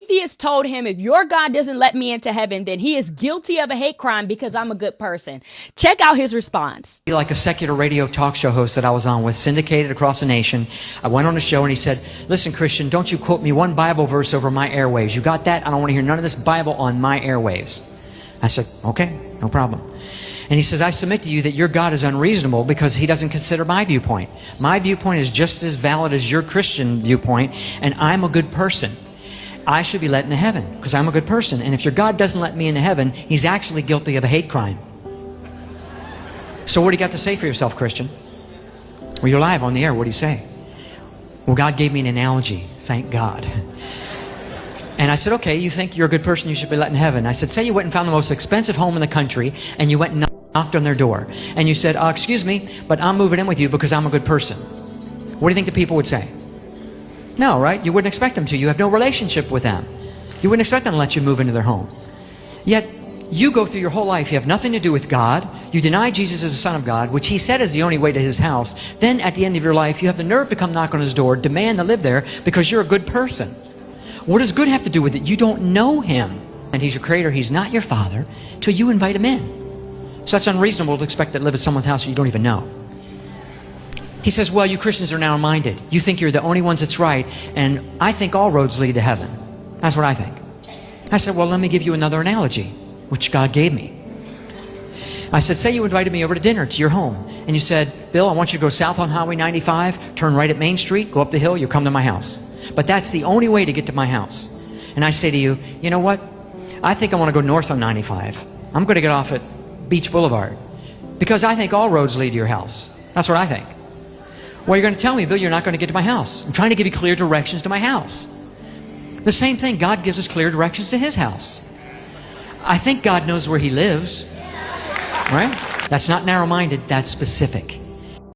atheist told him, if your God doesn't let me into heaven, then he is guilty of a hate crime because I'm a good person. Check out his response. Like a secular radio talk show host that I was on with, syndicated across the nation. I went on a show and he said, listen, Christian, don't you quote me one Bible verse over my airwaves. You got that? I don't want to hear none of this Bible on my airwaves. I said, okay, no problem. And he says, I submit to you that your God is unreasonable because he doesn't consider my viewpoint. My viewpoint is just as valid as your Christian viewpoint, and I'm a good person. I should be let into heaven because I'm a good person. And if your God doesn't let me into heaven, he's actually guilty of a hate crime. So what do you got to say for yourself, Christian? Well, you're live on the air. What do you say? Well, God gave me an analogy. Thank God. And I said, okay, you think you're a good person, you should be let in heaven. I said, say you went and found the most expensive home in the country, and you went and knocked on their door. And you said, excuse me, but I'm moving in with you because I'm a good person. What do you think the people would say? No, right? You wouldn't expect them to. You have no relationship with them. You wouldn't expect them to let you move into their home. Yet, you go through your whole life, you have nothing to do with God. You deny Jesus as the Son of God, which he said is the only way to his house. Then, at the end of your life, you have the nerve to come knock on his door, demand to live there because you're a good person. What does good have to do with it? You don't know him. And he's your creator. He's not your father till you invite him in. So that's unreasonable to expect to live at someone's house that you don't even know. He says, well, you Christians are narrow-minded. You think you're the only ones that's right, and I think all roads lead to heaven. That's what I think. I said, well, let me give you another analogy, which God gave me. I said, say you invited me over to dinner to your home, and you said, Bill, I want you to go south on Highway 95, turn right at Main Street, go up the hill, you'll come to my house. But that's the only way to get to my house. And I say to you, you know what? I think I want to go north on 95. I'm going to get off at Beach Boulevard because I think all roads lead to your house. That's what I think. Well, you're going to tell me, Bill, you're not going to get to my house. I'm trying to give you clear directions to my house. The same thing, God gives us clear directions to his house. I think God knows where he lives. Right? That's not narrow-minded, that's specific.